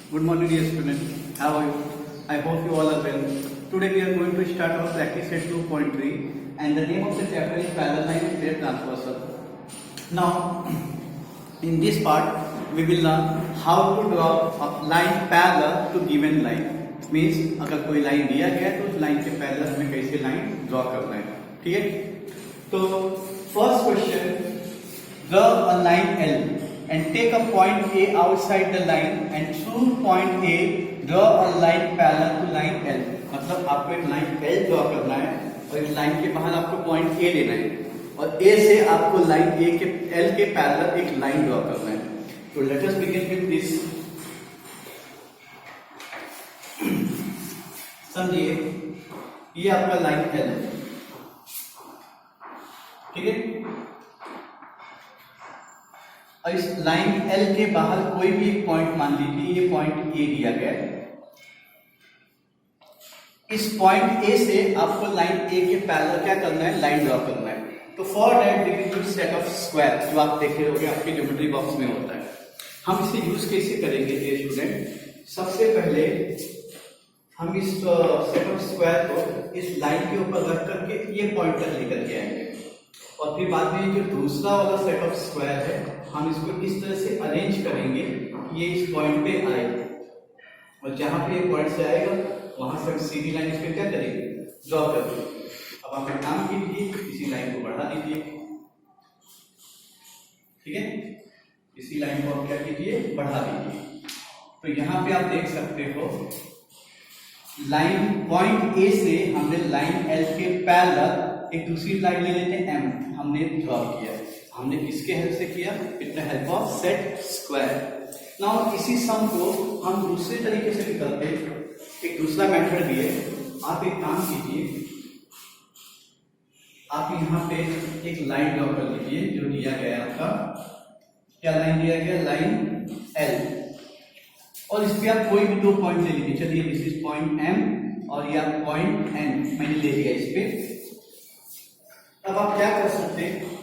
Good morning, dear students. How are you? I hope you all are well. Today we are going to start our practice set 2.3, and the name of the chapter is parallel line and plate transversal. Now, in this part, we will learn how to draw a line parallel to given line. Means अगर कोई line दिया गया तो उस line के parallel हमें कैसे line draw करना है. ठीक है. तो first question, draw a line L and take a point A outside the line and through point A draw a line parallel to line L. मतलब आपको एक लाइन L ड्रॉ करना है और इस लाइन के बाहर आपको पॉइंट A लेना है और A से आपको लाइन A के L के पैरेलल एक लाइन ड्रॉ करना है. तो let us begin with this. समझिए, ये आपका लाइन L है. ठीक है. और इस लाइन L के बाहर कोई भी एक पॉइंट मान लीजिए, ये पॉइंट A दिया गया है. इस पॉइंट A से आपको लाइन A के पैरेलल क्या करना है, लाइन ड्रॉ करना है. तो for that we will use set of square, जो आप देखे होंगे आपके ज्योमेट्री बॉक्स में होता है. हम इसे यूज कैसे करेंगे ये स्टूडेंट? सबसे पहले हम इस सेट ऑफ स्क्वायर को इस लाइन के ऊपर रख करके ये पॉइंट तक लेकर के आएंगे और फिर बाद में जो दूसरा वाला सेट ऑफ स्क्वायर है हम इसको इस तरह से अरेंज करेंगे कि ये इस पॉइंट पे आए और जहां पे ये पॉइंट से आएगा वहां से हम सीधी लाइन इस पे क्या करेंगे, ड्रॉ कर देंगे. अब आप एक काम कीजिए, इसी लाइन को बढ़ा दीजिए. ठीक है, इसी लाइन को आप क्या कीजिए, बढ़ा दीजिए. तो यहाँ पे आप देख सकते हो लाइन पॉइंट A से हमने लाइन L के पैरेलल एक दूसरी लाइन ले लेते हैं M, हमने ड्रॉ किया. हमने किसके हेल्प से किया? With the help of set square. Now इसी सम को हम दूसरे तरीके से भी करते हैं. एक दूसरा मेथड भी है. आप एक काम कीजिए, आप यहाँ पे एक लाइन ड्रॉ कर लीजिए जो दिया गया है आपका. क्या लाइन दिया गया? Line L. और इस पे आप कोई भी दो पॉइंट ले लीजिए. चलिए दिस इज पॉइंट M और ये पॉइंट N मैंने ले लिया इस पे. अब आप क्या कर सकते हैं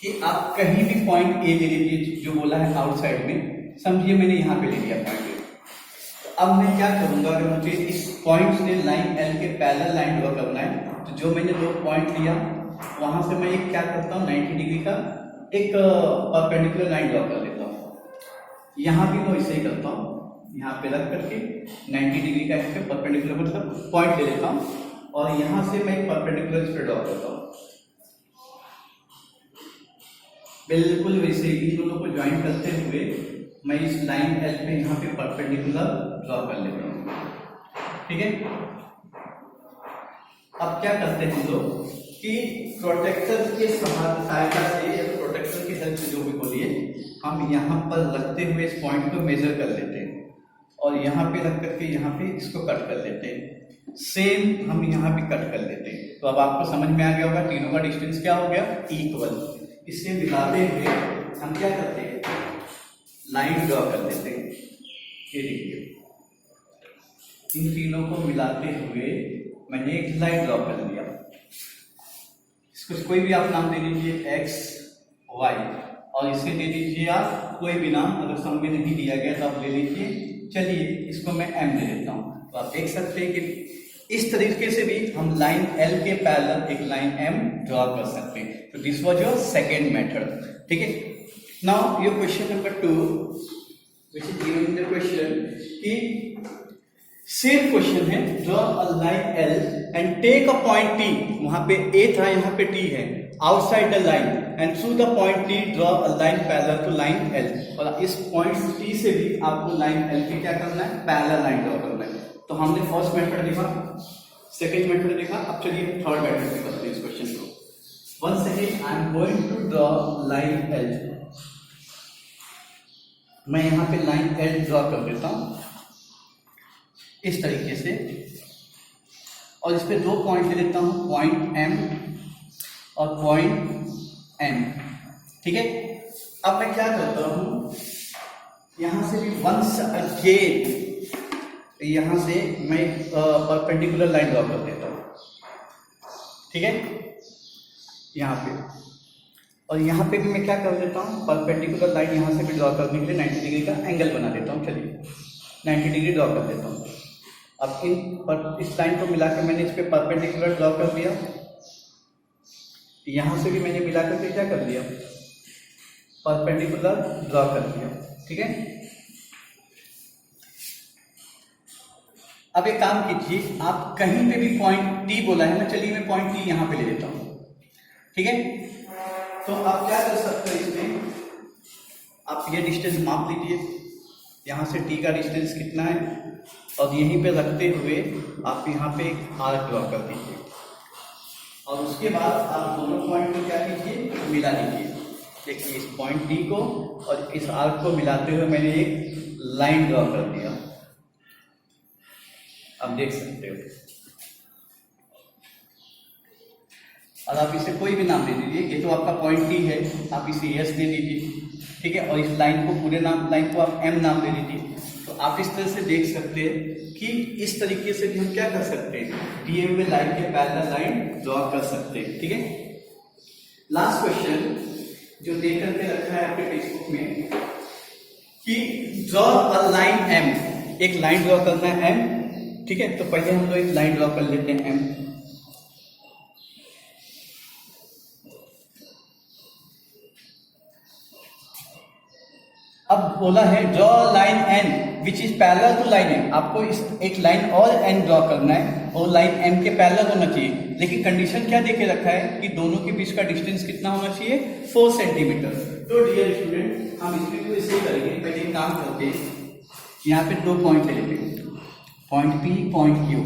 कि आप कहीं भी पॉइंट A ले लीजिए जो बोला है आउटसाइड में. समझिए मैंने यहाँ पे ले लिया पॉइंट A. तो अब मैं क्या करूंगा, अगर मुझे इस पॉइंट से लाइन L के पैरेलल लाइन ड्रॉ करना है तो जो मैंने दो पॉइंट लिया वहां से मैं एक क्या करता हूँ, 90 डिग्री का एक परपेंडिकुलर लाइन ड्रॉ कर लेता हूँ. यहाँ भी मैं इसे ही करता हूँ, यहाँ पे रख करके 90 डिग्री का इस पे परपेंडिकुलर मतलब पॉइंट ले लेता हूँ और यहाँ से मैं एक परपेंडिकुलर इस पे ड्रॉ करता हूँ. बिल्कुल वैसे ही इन दोनों को ज्वाइन करते हुए मैं इस लाइन L पे यहाँ पे परपेंडिकुलर ड्रॉ कर लेता हूँ. ठीक है. अब क्या करते हैं हम लोग कि प्रोटेक्टर के सहायता से या प्रोटेक्टर की हेल्प से जो भी बोलिए, हम यहाँ पर रखते हुए इस पॉइंट को मेजर कर लेते हैं और यहाँ पे रख करके यहाँ पे इसको कट कर लेते हैं. सेम हम यहाँ पे कट कर लेते हैं. तो अब आपको समझ में आ गया होगा तीनों का डिस्टेंस क्या हो गया, इक्वल. इसे मिलाते हुए हम क्या करते हैं, लाइन ड्रॉ कर लेते हैं. ये देखिए, इन तीनों को मिलाते हुए मैंने एक लाइन ड्रॉ कर लिया. इसको कोई भी आप नाम दे दीजिए, x y, और इसे दे दीजिए आप कोई भी नाम. अगर सम में नहीं दिया गया तो आप ले लीजिए. चलिए इसको मैं m दे देता हूं. तो आप देख सकते हैं कि इस तरीके से भी हम लाइन L के पैरेलल एक लाइन M ड्रॉ कर सकते हैं. तो this was your second method. ठीक है. Now your question number 2 which is given in the question कि सेम क्वेश्चन है, draw a line L and take a point T. वहां पे A था, यहाँ पे T है. Outside the line and through the point T draw a line parallel to line L. और इस पॉइंट T से भी आपको लाइन L की क्या करना है, पैरेलल लाइन ड्रॉ करना है. तो हमने फर्स्ट मेथड देखा, सेकेंड मेथड देखा. अब चलिए थर्ड मेथड से करते हैं इस क्वेश्चन को. Once again I am going to draw line L. मैं यहाँ पे लाइन L ड्रॉ कर देता हूँ इस तरीके से और इस पे दो पॉइंट ले लेता हूं, पॉइंट M और पॉइंट N. ठीक है. अब मैं क्या करता हूं, यहां से भी वंस अगेन यहां से मैं परपेंडिकुलर लाइन ड्रॉ कर देता हूं. ठीक है. यहां पे और यहाँ पे भी मैं क्या कर देता हूँ, परपेंडिकुलर लाइन यहाँ से भी ड्रॉ करने के लिए 90 डिग्री का एंगल बना देता हूँ। चलिए 90 डिग्री ड्रॉ कर देता हूँ। अब इस लाइन को मिला के मैंने इस पर परपेंडिकुलर ड्रॉ कर दिया, यहाँ से भी मैंने मिला करके क्या कर दिया, परपेंडिकुलर ड्रॉ कर दिया। ठीक है, अब एक काम कीजिए, आप कहीं पे भी पॉइंट टी बोला है ना, चलिए मैं पॉइंट टी यहाँ पे ले लेता हूँ। ठीक है, तो आप क्या कर सकते हैं इसमें, आप ये डिस्टेंस माप लीजिए, यहाँ से टी का डिस्टेंस कितना है, और यहीं पे रखते हुए आप यहाँ पे एक आर्क ड्रॉ कर दीजिए, और उसके बाद आप दोनों पॉइंट को क्या कीजिए, मिला लीजिए। देखिए इस पॉइंट डी को और इस आर्क को मिलाते हुए मैंने एक लाइन ड्रॉ कर दिया, आप देख सकते हो। और आप इसे कोई भी नाम दे दीजिए, ये तो आपका पॉइंट टी है, आप इसे एस दे दीजिए। ठीक है, और इस लाइन को पूरे लाइन को आप एम नाम दे दीजिए। तो आप इस तरह से देख सकते हैं कि इस तरीके से भी हम क्या कर सकते हैं, दिए हुए लाइन के पैरेलल लाइन ड्रॉ कर सकते हैं। ठीक है, लास्ट क्वेश्चन जो दे करके रखा है आपके टेक्स्ट बुक में कि ड्रॉ अ लाइन एम, एक लाइन ड्रॉ करना है एम। ठीक है, तो पहले हम लोग एक लाइन ड्रॉ कर लेते हैं एम। अब बोला है draw line N which is parallel to line M, आपको इस एक लाइन और एन ड्रॉ करना है और लाइन एम के पैरेलल होना चाहिए। लेकिन कंडीशन क्या देके रखा है कि दोनों के बीच का डिस्टेंस कितना होना चाहिए, 4 सेंटीमीटर। तो डियर स्टूडेंट, हम इसमें भी ऐसे करेंगे, पहले एक काम करते हैं, यहाँ पे 2 पॉइंट ले लेते हैं, पॉइंट पी, पॉइंट क्यू।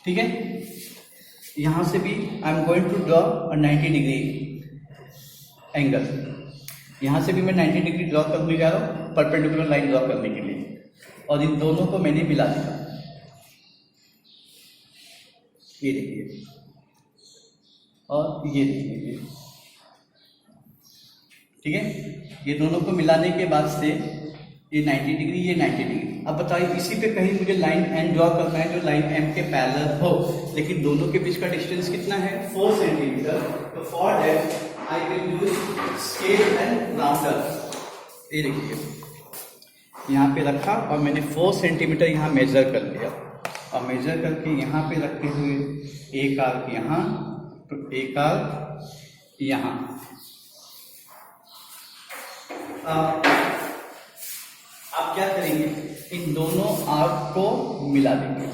ठीक है, यहां से भी I am going to draw a 90 degree angle, यहां से भी मैं 90 डिग्री ड्रॉ करने जा रहा हूं परपेंडिकुलर लाइन ड्रॉ करने के लिए, और इन दोनों को मैंने मिला दिया। ये देखिए और ये देखिए। ठीक है, ये दोनों को मिलाने के बाद से ये 90 डिग्री, ये 90 डिग्री। अब बताइए इसी पे कहीं मुझे लाइन एन ड्रॉ करना है जो लाइन एम के पैरेलल हो, लेकिन दोनों के बीच का डिस्टेंस कितना है, 4 सेंटीमीटर। तो for that I will use scale and rounder. ये देखिए यहाँ पे रखा और मैंने 4 सेंटीमीटर यहाँ मेजर कर लिया, और मेजर करके यहाँ पे रखते हुए एक आर्क यहाँ, तो एक आर्क यहाँ। आप क्या करेंगे, इन दोनों आर्क को मिला देंगे।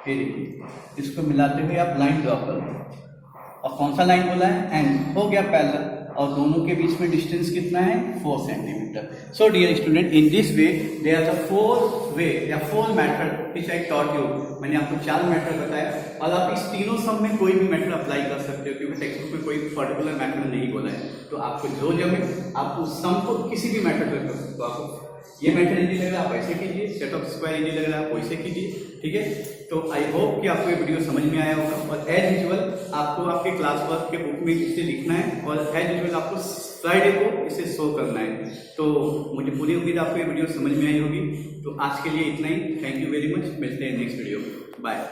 ये देखिए, इसको मिलाते हुए आप लाइन ड्रॉ कर दो, और कौन सा लाइन बोला है, एन, हो गया पैरेलल, और दोनों के बीच में डिस्टेंस कितना है, 4 centimetre. So dear student, in this way there are 4 way या 4 method which I taught you. मैंने आपको 4 मेथड बताया, और आप इस तीनों सम में कोई भी मेथड अप्लाई कर सकते हो, क्योंकि टेक्स्ट बुक में कोई पर्टिकुलर मेथड नहीं बोला है। तो आपको जो जमे आप उस सम को किसी भी मेथड में कर सकते हो। आपको ये मेथड इजी लग रहा है आप ऐसे कीजिए, सेट ऑफ स्क्वायर इजी लग रहा है आप वैसे कीजिए। ठीक है, तो आई होप कि आपको ये वीडियो समझ में आया होगा, और एज यूजुअल आपको आपके क्लास वर्क के बुक में इसे लिखना है, और एज यूजुअल आपको फ्राइडे को इसे शो करना है। तो मुझे पूरी उम्मीद आपको ये वीडियो समझ में आई होगी। तो आज के लिए इतना ही, थैंक यू वेरी मच, मिलते हैं नेक्स्ट वीडियो, बाय।